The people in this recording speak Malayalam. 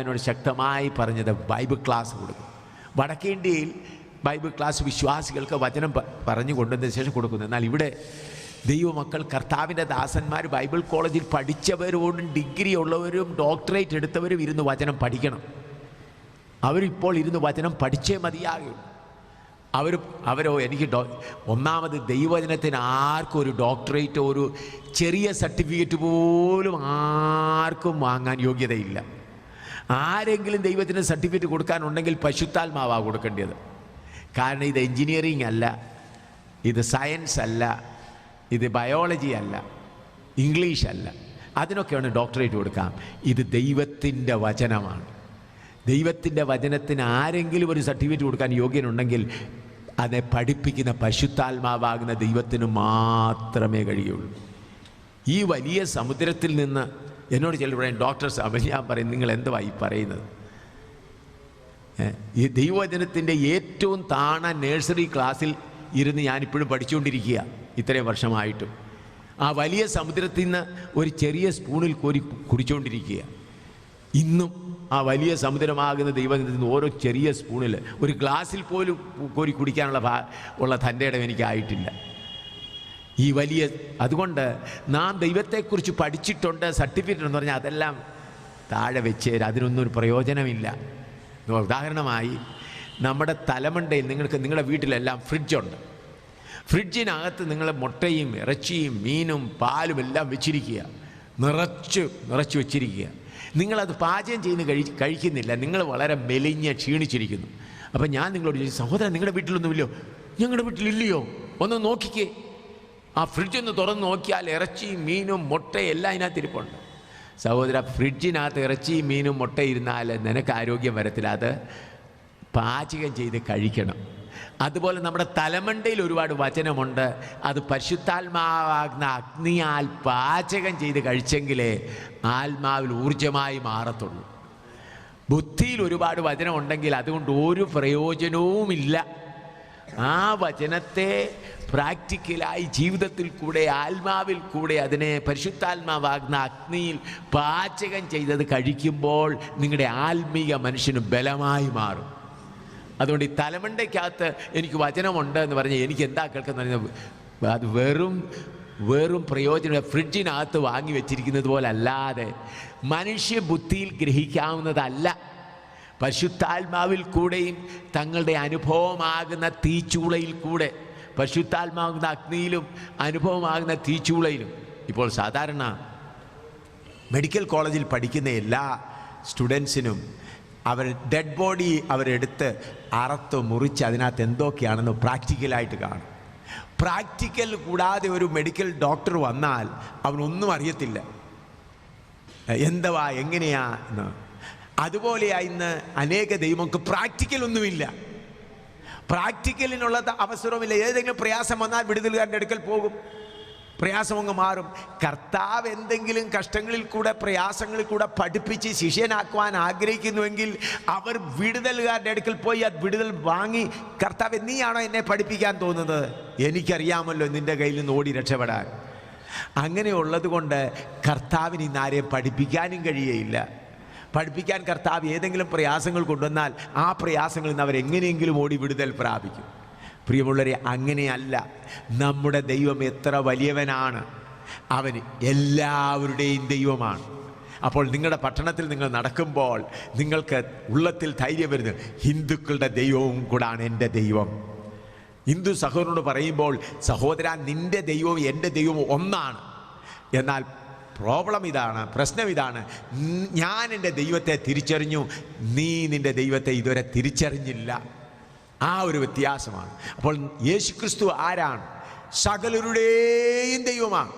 എന്നോട് ശക്തമായി പറഞ്ഞത് ബൈബിൾ ക്ലാസ് കൊടുക്കും. വടക്കേ ഇന്ത്യയിൽ ബൈബിൾ ക്ലാസ് വിശ്വാസികൾക്ക് വചനം പറഞ്ഞു കൊണ്ടുവന്നതിന് ശേഷം കൊടുക്കുന്നു. എന്നാൽ ഇവിടെ ദൈവമക്കൾ, കർത്താവിൻ്റെ ദാസന്മാർ ബൈബിൾ കോളേജിൽ പഠിച്ചവരോടും ഡിഗ്രി ഉള്ളവരും ഡോക്ടറേറ്റ് എടുത്തവരും ഇരുന്ന് വചനം പഠിക്കണം. അവരിപ്പോൾ ഇരുന്ന് വചനം പഠിച്ചേ മതിയാകും. അവരോ എനിക്ക് ഒന്നാമത് ദൈവവചനത്തിന് ആർക്കും ഒരു ഡോക്ടറേറ്റോ ഒരു ചെറിയ സർട്ടിഫിക്കറ്റ് പോലും ആർക്കും വാങ്ങാൻ യോഗ്യതയില്ല. ആരെങ്കിലും ദൈവത്തിന് സർട്ടിഫിക്കറ്റ് കൊടുക്കാനുണ്ടെങ്കിൽ പരിശുദ്ധാത്മാവാ കൊടുക്കേണ്ടത്. കാരണം ഇത് എൻജിനീയറിംഗ് അല്ല, ഇത് സയൻസ് അല്ല, ഇത് ബയോളജി അല്ല, ഇംഗ്ലീഷ് അല്ല. അതിനൊക്കെയാണ് ഡോക്ടറേറ്റ് കൊടുക്കാം. ഇത് ദൈവത്തിൻ്റെ വചനമാണ്. ദൈവത്തിൻ്റെ വചനത്തിന് ആരെങ്കിലും ഒരു സർട്ടിഫിക്കറ്റ് കൊടുക്കാൻ യോഗ്യനുണ്ടെങ്കിൽ അതിനെ പഠിപ്പിക്കുന്ന പരിശുദ്ധാത്മാവാകുന്ന ദൈവത്തിന് മാത്രമേ കഴിയുള്ളൂ. ഈ വലിയ സമുദ്രത്തിൽ നിന്ന് എന്നോട് ചിലർ പറയും, ഡോക്ടേഴ്സ്, ഞാൻ പറയും, നിങ്ങൾ എന്തുവാ ഈ പറയുന്നത്? ഈ ദൈവവചനത്തിൻ്റെ ഏറ്റവും താണ നഴ്സറി ക്ലാസ്സിൽ ഇരുന്ന് ഞാനിപ്പോഴും പഠിച്ചുകൊണ്ടിരിക്കുക ഇത്രയും വർഷമായിട്ടും. ആ വലിയ സമുദ്രത്തിൽ നിന്ന് ഒരു ചെറിയ സ്പൂണിൽ കോരി കുടിച്ചുകൊണ്ടിരിക്കുക. ഇന്നും ആ വലിയ സമുദ്രമാകുന്ന ദൈവത്തിൽ നിന്ന് ഓരോ ചെറിയ സ്പൂണിൽ ഒരു ഗ്ലാസ്സിൽ പോലും കോരി കുടിക്കാനുള്ള തൻ്റെ ഇടം എനിക്കായിട്ടില്ല. ഈ വലിയ അതുകൊണ്ട് നാം ദൈവത്തെക്കുറിച്ച് പഠിച്ചിട്ടുണ്ട്, സർട്ടിഫിക്കറ്റ് എന്ന് പറഞ്ഞാൽ അതെല്ലാം താഴെ വെച്ച് അതിനൊന്നും ഒരു പ്രയോജനമില്ല. ഉദാഹരണമായി നമ്മുടെ തലമണ്ടയിൽ നിങ്ങളുടെ വീട്ടിലെല്ലാം ഫ്രിഡ്ജുണ്ട്. ഫ്രിഡ്ജിനകത്ത് നിങ്ങൾ മുട്ടയും ഇറച്ചിയും മീനും പാലും എല്ലാം വെച്ചിരിക്കുക, നിറച്ച് വെച്ചിരിക്കുക. നിങ്ങളത് പാചകം ചെയ്ത് കഴിക്കുന്നില്ല. നിങ്ങൾ വളരെ മെലിഞ്ഞ് ക്ഷീണിച്ചിരിക്കുന്നു. അപ്പം ഞാൻ നിങ്ങളോട് ചോദിച്ചു, സഹോദരൻ, നിങ്ങളുടെ വീട്ടിലൊന്നുമില്ലയോ? ഞങ്ങളുടെ വീട്ടിലില്ലയോ? ഒന്ന് നോക്കിക്കേ. ആ ഫ്രിഡ്ജൊന്ന് തുറന്ന് നോക്കിയാൽ ഇറച്ചിയും മീനും മുട്ടയും എല്ലാം അതിനകത്ത് ഇരിപ്പുണ്ട്. സഹോദര, ഫ്രിഡ്ജിനകത്ത് ഇറച്ചിയും മീനും മുട്ട ഇരുന്നാൽ നിനക്ക് ആരോഗ്യം വരത്തില്ല. അത് പാചകം ചെയ്ത് കഴിക്കണം. അതുപോലെ നമ്മുടെ തലമണ്ടയിൽ ഒരുപാട് വചനമുണ്ട്. അത് പരിശുദ്ധാത്മാവാകുന്ന അഗ്നിയാൽ പാചകം ചെയ്ത് കഴിച്ചെങ്കിലേ ആത്മാവിൽ ഊർജമായി മാറത്തുള്ളൂ. ബുദ്ധിയിൽ ഒരുപാട് വചനം ഉണ്ടെങ്കിൽ അതുകൊണ്ട് ഒരു പ്രയോജനവുമില്ല. ആ വചനത്തെ പ്രാക്ടിക്കലായി ജീവിതത്തിൽ കൂടെ ആത്മാവിൽ കൂടെ അതിനെ പരിശുദ്ധാത്മാവാകുന്ന അഗ്നിയിൽ പാചകം ചെയ്തത് കഴിക്കുമ്പോൾ നിങ്ങളുടെ ആത്മീയ മനുഷ്യന് ബലമായി മാറും. അതുകൊണ്ട് ഈ തലമണ്ടയ്ക്കകത്ത് എനിക്ക് വചനമുണ്ട് എന്ന് പറഞ്ഞ് എനിക്ക് എന്താ കേൾക്കുന്ന, അത് വെറും പ്രയോജനം. ഫ്രിഡ്ജിനകത്ത് വാങ്ങി വെച്ചിരിക്കുന്നത് പോലെ അല്ലാതെ മനുഷ്യബുദ്ധിയിൽ ഗ്രഹിക്കാവുന്നതല്ല. പരിശുദ്ധാത്മാവിൽ കൂടെയും തങ്ങളുടെ അനുഭവമാകുന്ന തീച്ചൂളയിൽ കൂടെ, പരിശുദ്ധാത്മാകുന്ന അഗ്നിയിലും അനുഭവമാകുന്ന തീച്ചൂളയിലും. ഇപ്പോൾ സാധാരണ മെഡിക്കൽ കോളേജിൽ പഠിക്കുന്ന എല്ലാ സ്റ്റുഡൻസിനും അവർ ഡെഡ് ബോഡി അവരെടുത്ത് അറുത്ത് മുറിച്ച് അതിനകത്ത് എന്തൊക്കെയാണെന്ന് പ്രാക്ടിക്കലായിട്ട് കാണും. പ്രാക്ടിക്കൽ കൂടാതെ ഒരു മെഡിക്കൽ ഡോക്ടർ വന്നാൽ അവനൊന്നും അറിയത്തില്ല, എന്തുവാ എങ്ങനെയാ എന്ന്. അതുപോലെയാ ഇന്ന് അനേക ദൈവങ്ങൾക്ക് പ്രാക്ടിക്കലൊന്നുമില്ല. പ്രാക്ടിക്കലിനുള്ള അവസരവുമില്ല. ഏതെങ്കിലും പ്രയാസം വന്നാൽ വിടുതലുകാരൻ്റെ അടുക്കൽ പോകും, പ്രയാസം അങ്ങ് മാറും. കർത്താവ് എന്തെങ്കിലും കഷ്ടങ്ങളിൽ കൂടെ പ്രയാസങ്ങളിൽ കൂടെ പഠിപ്പിച്ച് ശിഷ്യനാക്കുവാൻ ആഗ്രഹിക്കുന്നുവെങ്കിൽ അവർ വിടുതലുകാരുടെ അടുക്കൽ പോയി അത് വിടുതൽ വാങ്ങി, കർത്താവ് നീയാണോ എന്നെ പഠിപ്പിക്കാൻ തോന്നുന്നത്? എനിക്കറിയാമല്ലോ നിൻ്റെ കയ്യിൽ നിന്ന് ഓടി രക്ഷപ്പെടാൻ. അങ്ങനെയുള്ളത് കൊണ്ട് കർത്താവിന് ഇന്ന് ആരെയും പഠിപ്പിക്കാനും കഴിയുകയില്ല. പഠിപ്പിക്കാൻ കർത്താവ് ഏതെങ്കിലും പ്രയാസങ്ങൾ കൊണ്ടുവന്നാൽ ആ പ്രയാസങ്ങളിൽ നിന്ന് അവരെങ്ങനെയെങ്കിലും ഓടി വിടുതൽ പ്രാപിക്കും. പ്രിയമുള്ളവരെ, അങ്ങനെയല്ല. നമ്മുടെ ദൈവം എത്ര വലിയവനാണ്! അവൻ എല്ലാവരുടെയും ദൈവമാണ്. അപ്പോൾ നിങ്ങളുടെ പട്ടണത്തിൽ നിങ്ങൾ നടക്കുമ്പോൾ നിങ്ങൾക്ക് ഉള്ളത്തിൽ ധൈര്യം വരുന്നത്, ഹിന്ദുക്കളുടെ ദൈവവും കൂടാണ് എൻ്റെ ദൈവം. ഹിന്ദു സഹോദരനോട് പറയുമ്പോൾ, സഹോദര, നിൻ്റെ ദൈവവും എൻ്റെ ദൈവവും ഒന്നാണ്. എന്നാൽ പ്രശ്നം ഇതാണ്, ഞാൻ എൻ്റെ ദൈവത്തെ തിരിച്ചറിഞ്ഞു, നീ നിൻ്റെ ദൈവത്തെ ഇതുവരെ തിരിച്ചറിഞ്ഞില്ല. ആ ഒരു വ്യത്യാസമാണ്. അപ്പോൾ യേശുക്രിസ്തു ആരാണ്? സകലരുടെയും ദൈവമാണ്.